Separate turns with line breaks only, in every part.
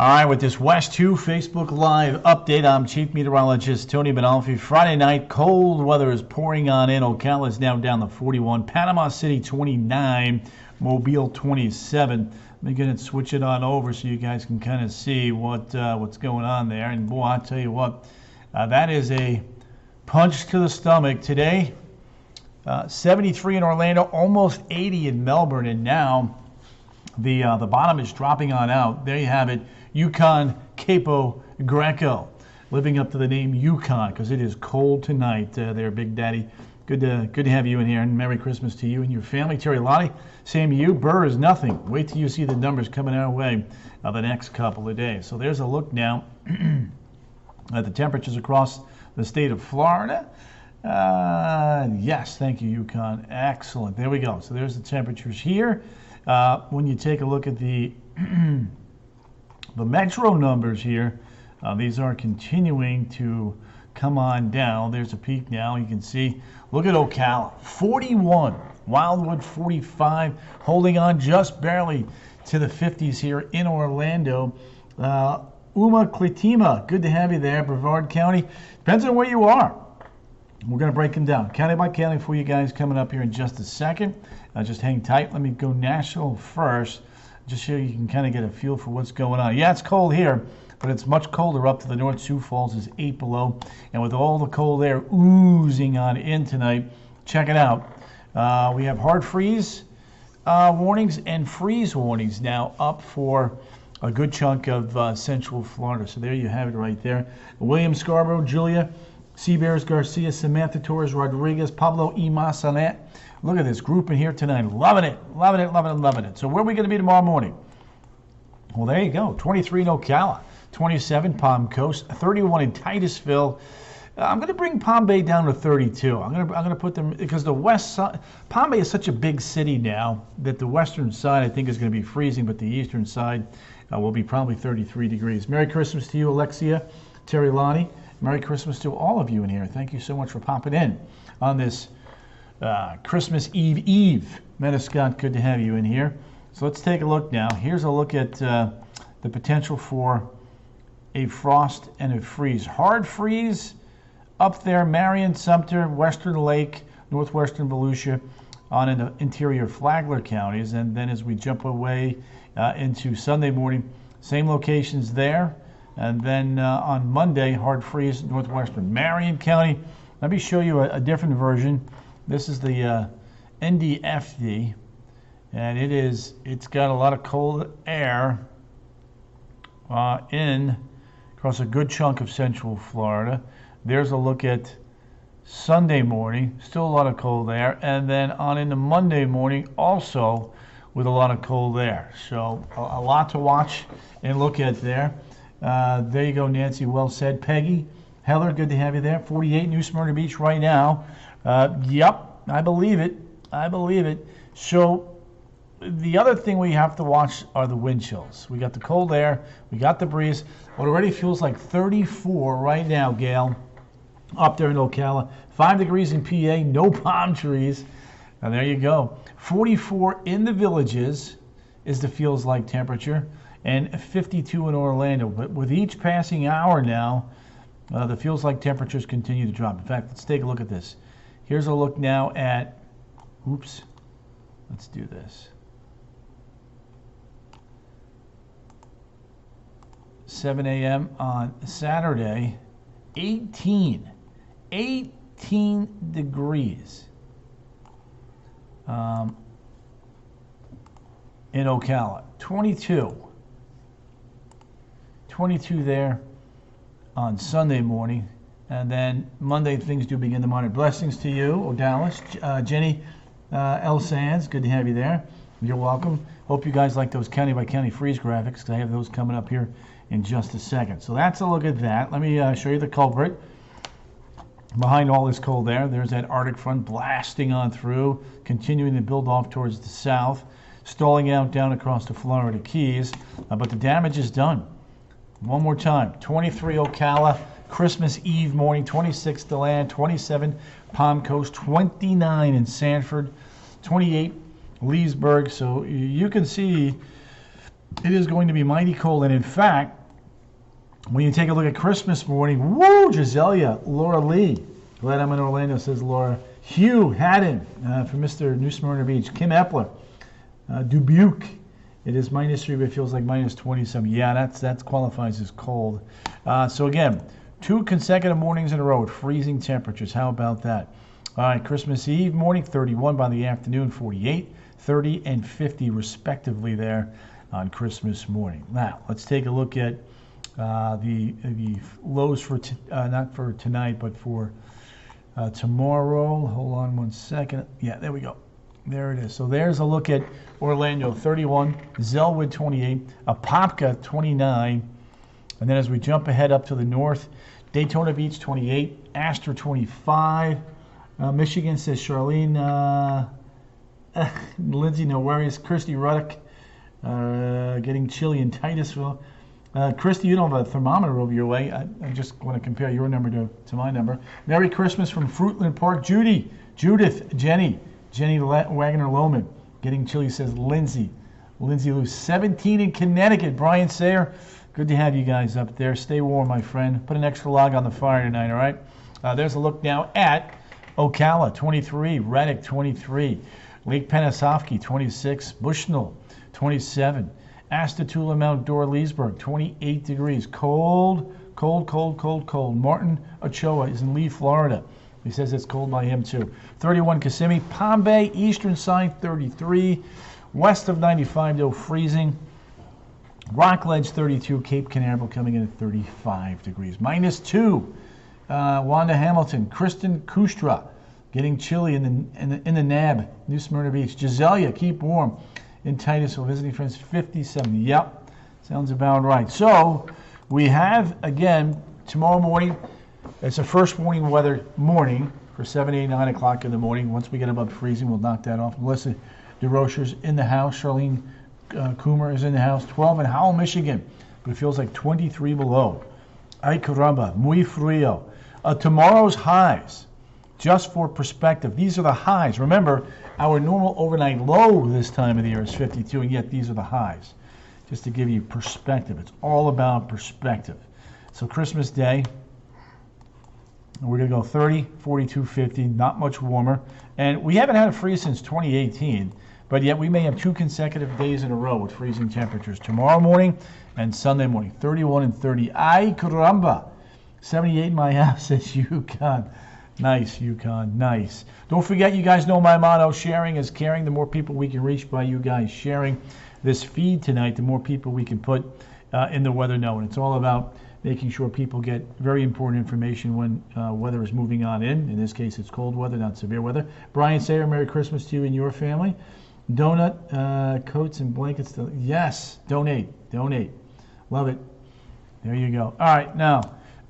All right, with this West 2 Facebook Live update, I'm Chief Meteorologist Tony Benalfi. Friday night, cold weather is pouring on in. Ocala is now down to 41. Panama City 29. Mobile 27. Let me get it, switch it on over so you guys can kind of see what's going on there. And boy, I'll tell you what, that is a punch to the stomach today. 73 in Orlando, almost 80 in Melbourne, and now the bottom is dropping on out. There you have it. Yukon Capo Greco, living up to the name Yukon because it is cold tonight. There, Big Daddy. Good to have you in here, and Merry Christmas to you and your family. Terry Lottie, same to you. Burr is nothing. Wait till you see the numbers coming our way the next couple of days. So there's a look now at the temperatures across the state of Florida. Yes, thank you, Yukon. Excellent. There we go. So there's the temperatures here. When you take a look at the the metro numbers here, these are continuing to come on down. There's a peak now. You can see, look at Ocala, 41. Wildwood, 45. Holding on just barely to the 50s here in Orlando. Uma Clitima, good to have you there. Brevard County, depends on where you are. We're going to break them down county by county for you guys coming up here in just a second. Just hang tight. Let me go national first, just so you can kind of get a feel for what's going on. Yeah, it's cold here, but it's much colder up to the north. Sioux Falls is 8 below. And with all the cold air oozing on in tonight, check it out. We have hard freeze warnings and freeze warnings now up for a good chunk of central Florida. So there you have it right there. William Scarborough, Julia, Seabears, Garcia, Samantha Torres, Rodriguez, Pablo E. Massanet. Look at this group in here tonight. Loving it, loving it, loving it, loving it. So where are we going to be tomorrow morning? Well, there you go. 23 in Ocala, 27 Palm Coast, 31 in Titusville. I'm going to bring Palm Bay down to 32. I'm going to put them, because the west side, Palm Bay is such a big city now that the western side I think is going to be freezing, but the eastern side will be probably 33 degrees. Merry Christmas to you, Alexia, Terry Lonnie. Merry Christmas to all of you in here. Thank you so much for popping in on this Christmas Eve. Meta Scott, good to have you in here. So let's take a look now. Here's a look at the potential for a frost and a freeze. Hard freeze up there, Marion, Sumter, Western Lake, Northwestern Volusia, on in the interior Flagler counties. And then as we jump away into Sunday morning, same locations there. And then on Monday, hard freeze, Northwestern Marion County. Let me show you a different version. This is the NDFD, and it's got a lot of cold air across a good chunk of central Florida. There's a look at Sunday morning, still a lot of cold air, and then on into Monday morning also with a lot of cold air. So a lot to watch and look at there. There you go, Nancy, well said. Peggy, Heller, good to have you there. 48 New Smyrna Beach right now. Yep, I believe it. I believe it. So the other thing we have to watch are the wind chills. We got the cold air. We got the breeze. It already feels like 34 right now, Gail, up there in Ocala. 5 degrees in PA, no palm trees. And there you go. 44 in the Villages is the feels like temperature, and 52 in Orlando. But with each passing hour now, the feels like temperatures continue to drop. In fact, let's take a look at this. Here's a look now at, let's do this. 7 a.m. on Saturday, 18 degrees in Ocala, 22 there on Sunday morning. And then Monday, things do begin to monitor. Blessings to you, Odalis, Jenny L. Sands, good to have you there. You're welcome. Hope you guys like those county-by-county freeze graphics, because I have those coming up here in just a second. So that's a look at that. Let me show you the culprit behind all this cold air. There's that Arctic front blasting on through, continuing to build off towards the south, stalling out down across the Florida Keys. But the damage is done. One more time, 23 Ocala, Christmas Eve morning, 26 DeLand, 27 Palm Coast, 29 in Sanford, 28 Leesburg. So you can see It is going to be mighty cold. And in fact, when you take a look at Christmas morning, woo, Giselia, Laura Lee. Glad I'm in Orlando, says Laura. Hugh Haddon from Mr. New Smyrna Beach. Kim Epler. Dubuque. It is -3, but it feels like -27. Yeah, that qualifies as cold. So again, 2 consecutive mornings in a row with freezing temperatures. How about that? All right, Christmas Eve morning, 31 by the afternoon, 48, 30, and 50 respectively there on Christmas morning. Now, let's take a look at the lows for not for tonight, but for tomorrow. Hold on one second. Yeah, there we go. There it is. So there's a look at Orlando, 31, Zellwood, 28, Apopka, 29, and then as we jump ahead up to the north, Daytona Beach, 28, Astor, 25, Michigan, says Charlene, Lindsay, no worries, Kirsty Ruddock, getting chilly in Titusville. Christy, you don't have a thermometer over your way. I just want to compare your number to my number. Merry Christmas from Fruitland Park. Judith, Jenny Wagner Lohman. Getting chilly, says Lindsay. Lindsay Lou, 17 in Connecticut. Brian Sayer, good to have you guys up there. Stay warm, my friend. Put an extra log on the fire tonight, all right? There's a look now at Ocala, 23. Reddick, 23. Lake Penasofkee, 26. Bushnell, 27. Astatula, Mount Dora, Leesburg, 28 degrees. Cold. Martin Ochoa is in Lee, Florida. He says it's cold by him too. 31 Kissimmee, Palm Bay, eastern side 33, west of 95 though freezing. Rockledge 32, Cape Canaveral coming in at 35 degrees. -2, Wanda Hamilton, Kristen Kustra getting chilly in the NAB, New Smyrna Beach. Giselia, keep warm in Titusville, visiting friends 57. Yep, sounds about right. So we have again tomorrow morning. It's a first warning weather morning for 7, 8, 9 o'clock in the morning. Once we get above freezing, we'll knock that off. Melissa DeRocher's in the house. Charlene Coomer is in the house. 12 in Howell, Michigan, but it feels like 23 below. Ay caramba, muy frío. Tomorrow's highs, just for perspective, these are the highs. Remember, our normal overnight low this time of the year is 52, and yet these are the highs. Just to give you perspective. It's all about perspective. So Christmas Day, we're going to go 30, 42, 50, not much warmer. And we haven't had a freeze since 2018, but yet we may have 2 consecutive days in a row with freezing temperatures. Tomorrow morning and Sunday morning, 31 and 30. Ay caramba, 78 in my house, says Yukon. Nice, Yukon, nice. Don't forget, you guys know my motto, sharing is caring. The more people we can reach by you guys sharing this feed tonight, the more people we can put in the Weather Know. And it's all about making sure people get very important information when weather is moving on in. In this case, it's cold weather, not severe weather. Brian Sayer, Merry Christmas to you and your family. Donut, coats, and blankets. Yes, donate. Love it. There you go. All right, now,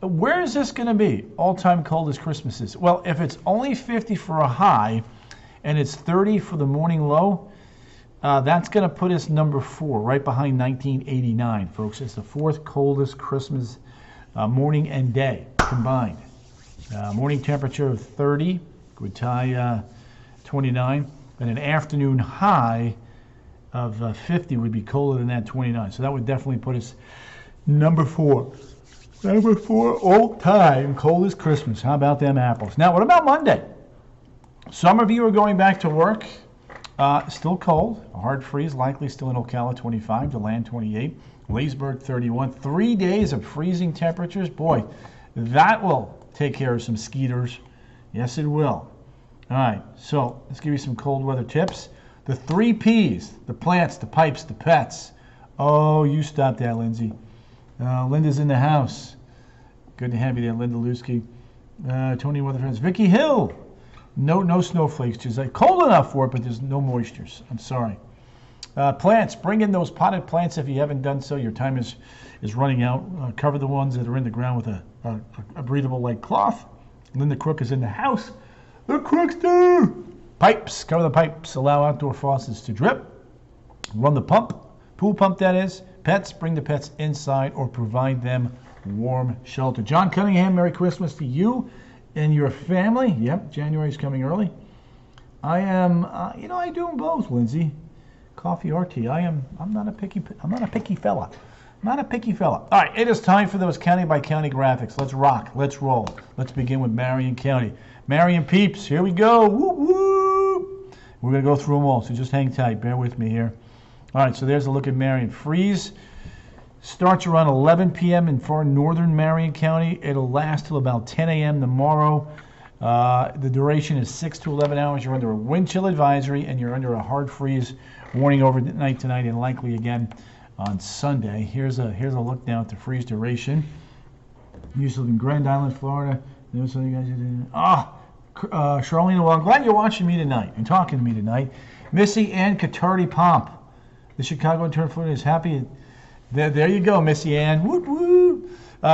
where is this going to be? All-time coldest Christmas is. Well, if it's only 50 for a high and it's 30 for the morning low, that's going to put us number 4, right behind 1989, folks. It's the 4th coldest Christmas morning and day combined. Morning temperature of 30, would tie 29, and an afternoon high of 50 would be colder than that, 29. So that would definitely put us number 4. Number 4 all-time coldest Christmas. How about them apples? Now, what about Monday? Some of you are going back to work. Still cold. A hard freeze, likely still in Ocala, 25. DeLand, 28. Leesburg, 31. 3 days of freezing temperatures. Boy, that will take care of some skeeters. Yes, it will. All right, so let's give you some cold weather tips. The 3 Ps, the plants, the pipes, the pets. Oh, you stop that, Lindsay. Linda's in the house. Good to have you there, Linda Lusky. Tony Weather Friends. Vicky Hill. No snowflakes. Just like cold enough for it, but there's no moistures. I'm sorry. Plants. Bring in those potted plants if you haven't done so. Your time is running out. Cover the ones that are in the ground with a breathable light cloth. Linda Crook is in the house. The Crookster. Pipes. Cover the pipes. Allow outdoor faucets to drip. Run the pump. Pool pump, that is. Pets. Bring the pets inside or provide them warm shelter. John Cunningham, Merry Christmas to you and your family. Yep, January's coming early. I am, I do them both, Lindsay. coffee or tea. I'm not a picky fella. I'm not a picky fella. All right, it is time for those county by county graphics. Let's rock. Let's roll. Let's begin with Marion County. Marion peeps, here we go. Whoop, whoop. We're going to go through them all, so just hang tight. Bear with me here. All right, so there's a look at Marion. Freeze starts around 11 p.m. in far northern Marion County. It'll last till about 10 a.m. tomorrow. The duration is 6 to 11 hours. You're under a wind chill advisory, and you're under a hard freeze warning overnight tonight and likely again on Sunday. Here's a look now at the freeze duration. You live in Grand Island, Florida. There's something you guys are doing. Charlene, well, I'm glad you're watching me tonight and talking to me tonight. Missy Ann Catardi Pomp. The Chicago intern Florida is happy. There you go, Missy Ann. Whoop, whoop.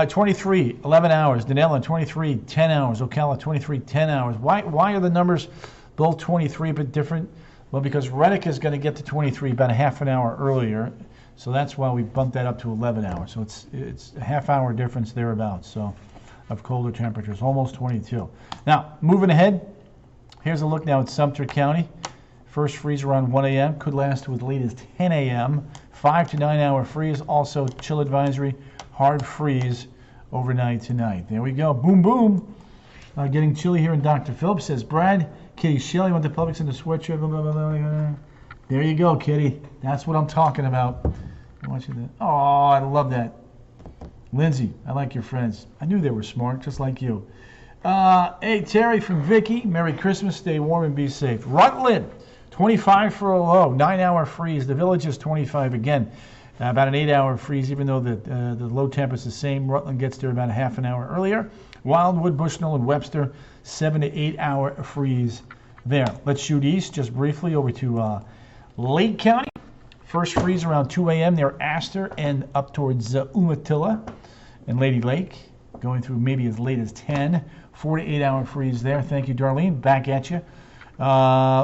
23, 11 hours. Denellen, 23, 10 hours. Ocala, 23, 10 hours. Why are the numbers both 23 but different? Well, because Reddick is going to get to 23 about a half an hour earlier. So that's why we bumped that up to 11 hours. So it's a half hour difference thereabouts. So of colder temperatures, almost 22. Now, moving ahead, here's a look now at Sumter County. First freeze around 1 a.m. Could last to as late as 10 a.m. 5 to 9 hour freeze. Also chill advisory, hard freeze overnight tonight. There we go. Boom, boom. Getting chilly here in Dr. Phillips says, Brad, Kitty Shelley went to Publix in the sweatshirt. Blah, blah, blah, blah. There you go, Kitty. That's what I'm talking about. I want you to. Oh, I love that. Lindsay, I like your friends. I knew they were smart, just like you. Hey, Terry from Vicky. Merry Christmas. Stay warm and be safe. Rutland, 25 for a low. 9 hour freeze. The Village is 25 again. About an 8 hour freeze, even though the low temp is the same. Rutland gets there about a half an hour earlier. Wildwood, Bushnell, and Webster, 7 to 8 hour freeze there. Let's shoot east just briefly over to Lake County. First freeze around 2 a.m. near Astor and up towards Umatilla and Lady Lake. Going through maybe as late as 10. 4 to 8 hour freeze there. Thank you, Darlene. Back at you.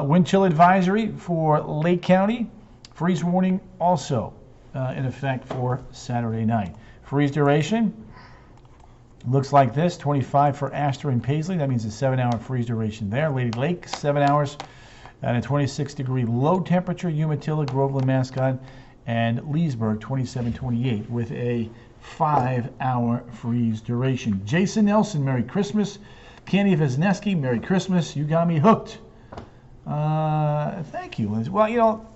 Wind chill advisory for Lake County. Freeze warning also in effect for Saturday night. Freeze duration looks like this. 25 for Astor and Paisley. That means a 7 hour freeze duration there. Lady Lake, 7 hours. And a 26 degree low temperature, Umatilla, Groveland, Mascot, and Leesburg, 27-28, with a 5 hour freeze duration. Jason Nelson, Merry Christmas. Candy Wisniewski, Merry Christmas. You got me hooked. Thank you, Lindsay. Well, you know,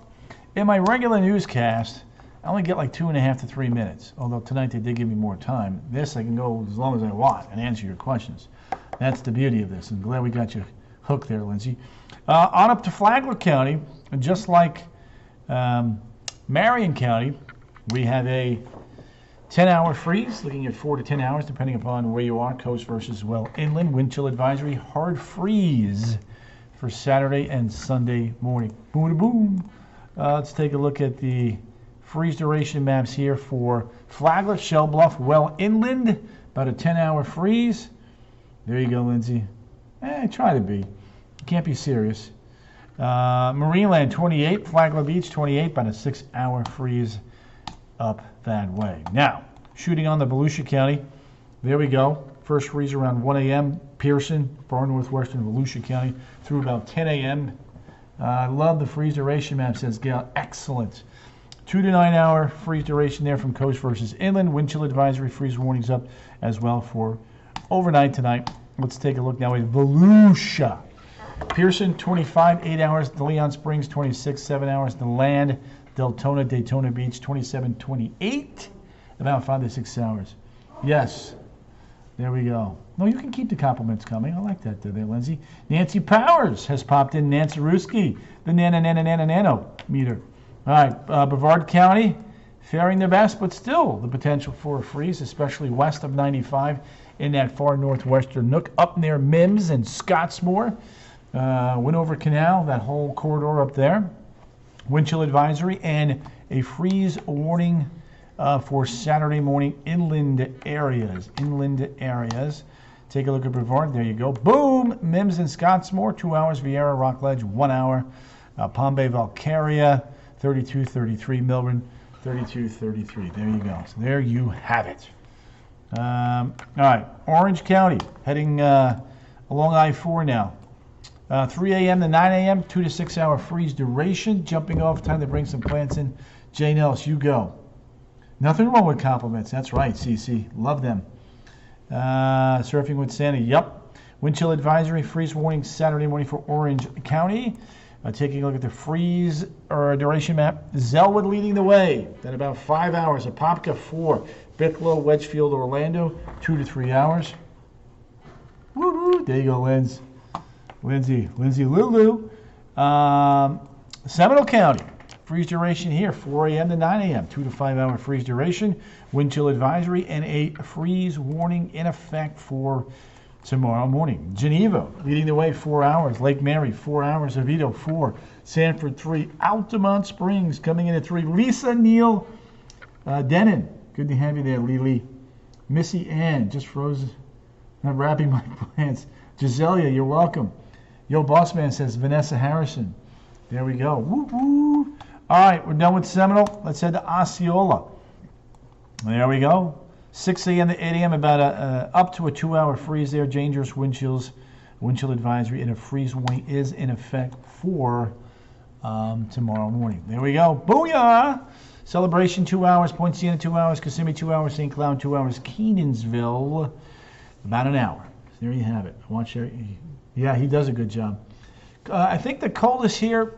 in my regular newscast, I only get like 2.5 to 3 minutes. Although tonight they did give me more time. This I can go as long as I want and answer your questions. That's the beauty of this. I'm glad we got you hooked there, Lindsay. On up to Flagler County, and just like Marion County, we have a 10-hour freeze, looking at 4 to 10 hours, depending upon where you are, coast versus well inland. Wind chill advisory, hard freeze for Saturday and Sunday morning. Boom, boom. Let's take a look at the freeze duration maps here for Flagler, Shell Bluff, well inland, about a 10-hour freeze. There you go, Lindsay. Try to be. Can't be serious. Marineland 28, Flagler Beach 28, about a 6 hour freeze up that way. Now, shooting on the Volusia County, there we go. First freeze around 1 a.m. Pearson, far northwestern Volusia County, through about 10 a.m. I love the freeze duration map, says Gail. Excellent. 2 to 9 hour freeze duration there from coast versus inland. Wind chill advisory, freeze warnings up as well for overnight tonight. Let's take a look now at Volusia. Pearson, 25, 8 hours. DeLeon Springs, 26, 7 hours. DeLand, Deltona, Daytona Beach, 27, 28, about 5 to 6 hours. Yes, there we go. No, you can keep the compliments coming. I like that there, Lindsay. Nancy Powers has popped in. Nancy Ruski, the nano meter. All right, Brevard County, faring their best, but still the potential for a freeze, especially west of 95 in that far northwestern nook, up near Mims and Scottsmore. Winover Canal, that whole corridor up there. Wind chill advisory and a freeze warning for Saturday morning inland areas. Take a look at Brevard. There you go. Boom! Mims and Scottsmore, 2 hours. Vieira, Rockledge, 1 hour. Palm Bay, Valcaria, 32-33. Milburn, 32-33. There you go. So there you have it. All right. Orange County, heading along I-4 now. 3 a.m. to 9 a.m., 2 to 6 hour freeze duration. Jumping off time to bring some plants in. Jay Nellis, you go. Nothing wrong with compliments. That's right, CC. Love them. Surfing with Santa. Yup. Wind chill advisory, freeze warning Saturday morning for Orange County. Taking a look at the freeze or duration map. Zellwood leading the way. Then about 5 hours. Apopka 4. Bicklow, Wedgefield, Orlando 2 to 3 hours. Woo-hoo. There you go, Lindsay Lulu. Seminole County. Freeze duration here, 4 a.m. to 9 a.m., 2 to 5 hour freeze duration, wind chill advisory, and a freeze warning in effect for tomorrow morning. Geneva leading the way, 4 hours. Lake Mary, 4 hours. Oviedo, 4. Sanford, 3. Altamont Springs coming in at 3. Lisa Neal Denon, good to have you there, Lily. Missy Ann, just froze, not wrapping my plants. Giselia, you're welcome. Yo, Bossman says Vanessa Harrison. There we go. Woo woo. All right, we're done with Seminole. Let's head to Osceola. There we go. 6 a.m. to 8 a.m., about up to a 2 hour freeze there. Dangerous wind chill advisory, and a freeze warning is in effect for tomorrow morning. There we go. Booyah! Celebration 2 hours. Point Siena 2 hours. Kissimmee 2 hours. St. Cloud 2 hours. Kenansville about an hour. There you have it. Watch there. Yeah, he does a good job. I think the coldest here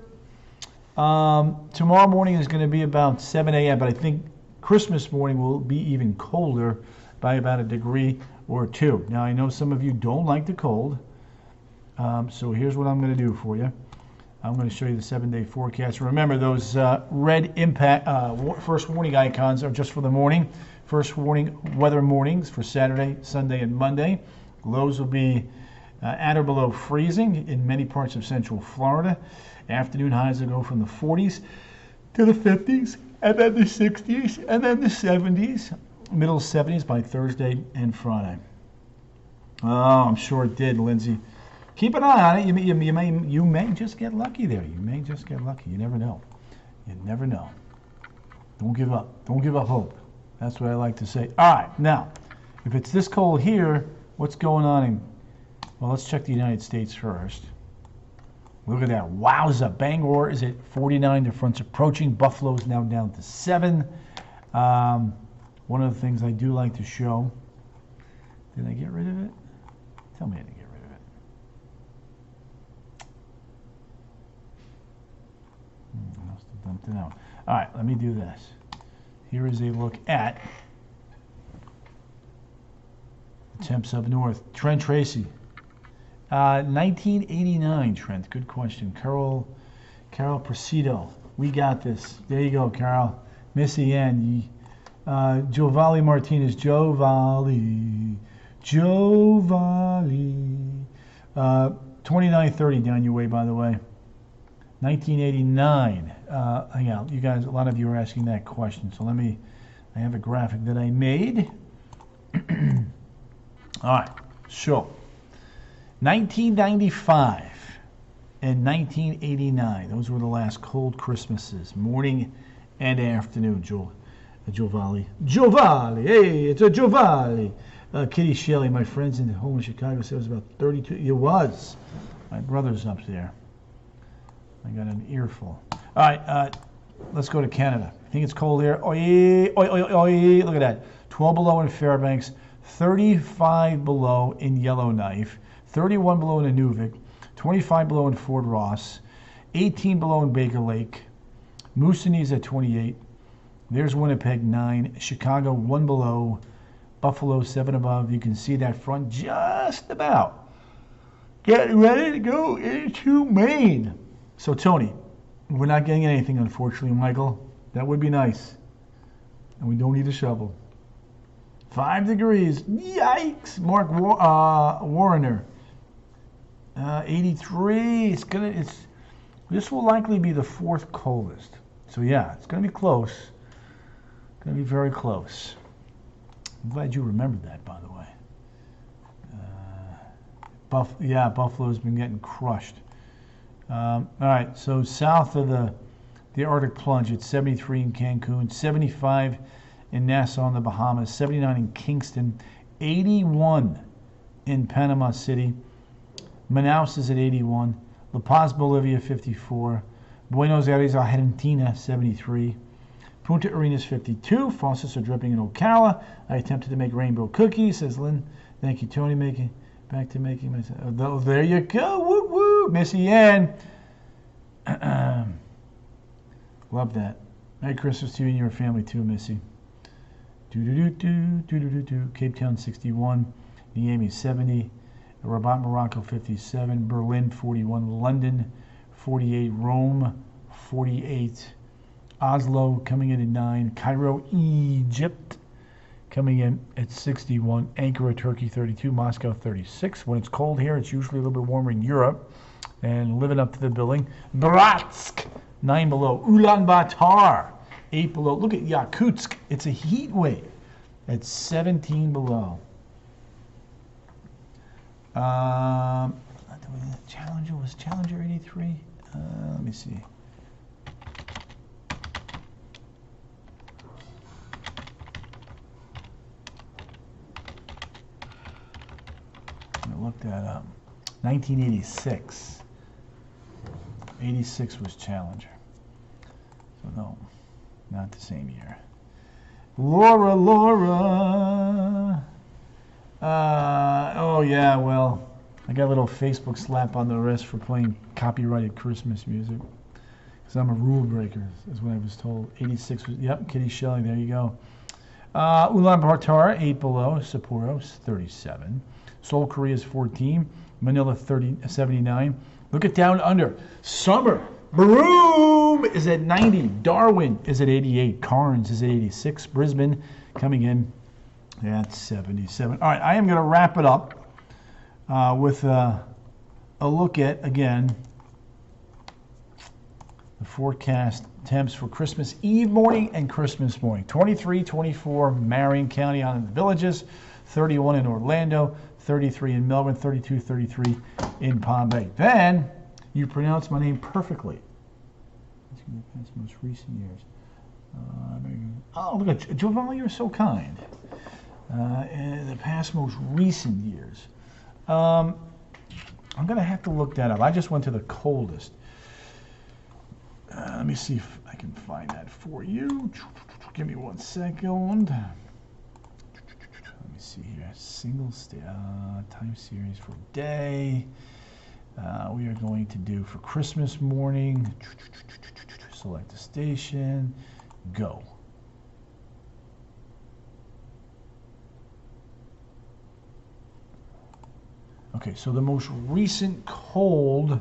tomorrow morning is going to be about 7 a.m., but I think Christmas morning will be even colder by about a degree or 2. Now, I know some of you don't like the cold, so here's what I'm going to do for you. I'm going to show you the 7-day forecast. Remember, those red impact first warning icons are just for the morning. First warning weather mornings for Saturday, Sunday, and Monday. Lows will be at or below freezing in many parts of central Florida. Afternoon highs will go from the 40s to the 50s, and then the 60s, and then the 70s. Middle 70s by Thursday and Friday. Oh, I'm sure it did, Lindsay. Keep an eye on it. You may just get lucky there. You may just get lucky. You never know. You never know. Don't give up. Don't give up hope. That's what I like to say. All right, now, if it's this cold here, what's going on in... Well, let's check the United States first. Look at that. Wowza. Bangor is at 49. The front's approaching. Buffalo's now down to 7. One of the things I do like to show. Did I get rid of it? Tell me I didn't get rid of it. I must have dumped it out. All right, let me do this. Here is a look at the temps up north. Trent Tracy. 1989, Trent. Good question. Carol Presido. We got this. There you go, Carol. Missy Ann. Jovali Martinez. Jovali. 2930 down your way, by the way. 1989. Hang on. You guys, a lot of you are asking that question. So I have a graphic that I made. All right. So, 1995 and 1989. Those were the last cold Christmases, morning and afternoon. Jovali. Hey, it's a Jovali. Kitty Shelley, my friends in home in Chicago, said it was about 32. It was. My brother's up there. I got an earful. All right, let's go to Canada. I think it's cold here. Oy, look at that. 12 below in Fairbanks, 35 below in Yellowknife, 31 below in Inuvik, 25 below in Fort Ross, 18 below in Baker Lake, Moosonee at 28. There's Winnipeg, 9. Chicago, 1 below. Buffalo, 7 above. You can see that front just about getting ready to go into Maine. So, Tony, we're not getting anything, unfortunately, Michael. That would be nice. And we don't need a shovel. 5 degrees. Yikes. Mark Warrener. 83. This will likely be the 4th coldest. So, yeah, it's going to be close. Going to be very close. I'm glad you remembered that, by the way. Buffalo's been getting crushed. All right, so south of the Arctic plunge, it's 73 in Cancun, 75 in Nassau in the Bahamas, 79 in Kingston, 81 in Panama City, Manaus is at 81. La Paz, Bolivia, 54. Buenos Aires, Argentina, 73. Punta Arenas, 52. Faucets are dripping in Ocala. I attempted to make rainbow cookies, says Lynn. Thank you, Tony. Back to making myself. Oh, there you go. Woo woo. Missy Ann. Love that. Merry Christmas to you and your family too, Missy. Cape Town, 61. Niamey, 70. Rabat, Morocco, 57. Berlin, 41. London, 48. Rome, 48. Oslo coming in at 9. Cairo, Egypt coming in at 61. Ankara, Turkey, 32. Moscow, 36. When it's cold here, it's usually a little bit warmer in Europe. And living up to the billing. Bratsk, 9 below. Ulaanbaatar, 8 below. Look at Yakutsk. It's a heat wave at 17 below. Challenger, was Challenger 83? Let me see. I'm going to look that up. 1986. 86 was Challenger. So no, not the same year. Laura. Oh yeah, well, I got a little Facebook slap on the wrist for playing copyrighted Christmas music. Because I'm a rule breaker, is what I was told. 86 was, yep, Kitty Shelley, there you go. Ulaanbaatar, 8 below. Sapporo, 37. Seoul, Korea is 14. Manila, 79. Look at down under. Summer. Broome is at 90. Darwin is at 88. Cairns is at 86. Brisbane coming in at 77. All right, I am going to wrap it up with a look at, again, the forecast temps for Christmas Eve morning and Christmas morning. 23, 24, Marion County on the Villages. 31 in Orlando. 33 in Melbourne. 32, 33 in Palm Bay. Then you pronounce my name perfectly. That's most recent years. Oh, look at Giovanni, you're so kind. In the past most recent years. I'm going to have to look that up. I just went to the coldest. Let me see if I can find that for you. Give me 1 second. Let me see here. Single time series for day. We are going to do for Christmas morning. Select the station. Go. Okay, so the most recent cold,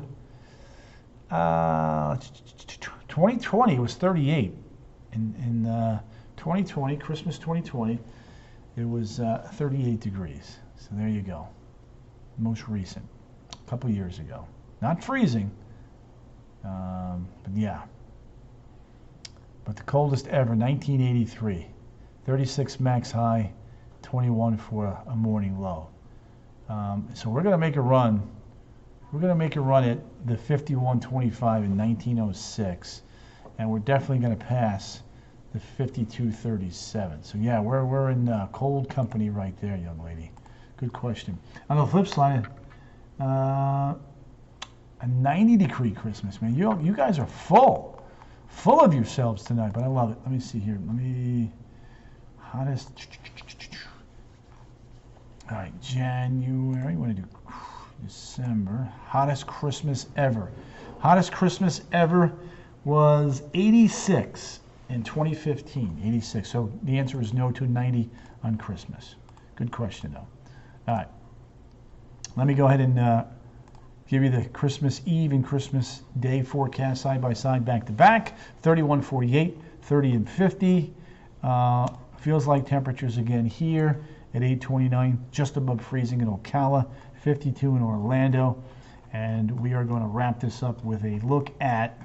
2020 was 38. In 2020, Christmas 2020, it was 38 degrees. So there you go. Most recent, a couple years ago. Not freezing, but yeah. But the coldest ever, 1983. 36 max high, 21 for a morning low. So we're going to make a run. We're going to make a run at the 5125 in 1906, and we're definitely going to pass the 5237. So yeah, we're in cold company right there, young lady. Good question. On the flip side, a 90-degree Christmas, man. You guys are full of yourselves tonight, but I love it. Let me see here. Hottest. All right, January. What do I do? December. Hottest Christmas ever. Hottest Christmas ever was 86 in 2015. 86. So the answer is no to 90 on Christmas. Good question, though. All right. Let me go ahead and give you the Christmas Eve and Christmas Day forecast side by side, back to back. 31, 48, 30 and 50. Feels like temperatures again here at 8:29, just above freezing in Ocala, 52 in Orlando. And we are going to wrap this up with a look at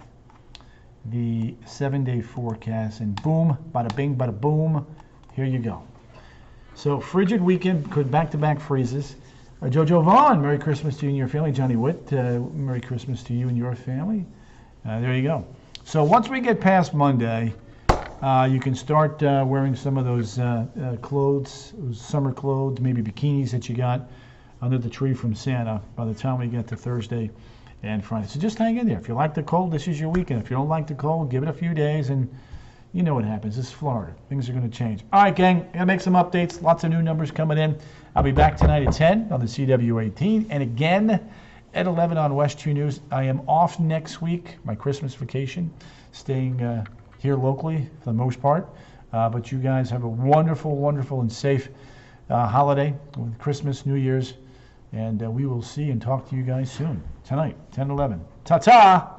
the 7-day forecast. And boom, bada bing, bada boom, here you go. So frigid weekend, could back-to-back freezes. Jojo Vaughn, Merry Christmas to you and your family. Johnny Witt, Merry Christmas to you and your family. There you go. So once we get past Monday, you can start wearing some of those clothes, those summer clothes, maybe bikinis that you got under the tree from Santa by the time we get to Thursday and Friday. So just hang in there. If you like the cold, this is your weekend. If you don't like the cold, give it a few days, and you know what happens. This is Florida. Things are going to change. All right, gang, I'm going to make some updates. Lots of new numbers coming in. I'll be back tonight at 10 on the CW18, and again at 11 on West 2 News. I am off next week, my Christmas vacation, staying here locally for the most part. But you guys have a wonderful, wonderful, and safe holiday with Christmas, New Year's, and we will see and talk to you guys soon. Tonight, 10, 11. Ta-ta!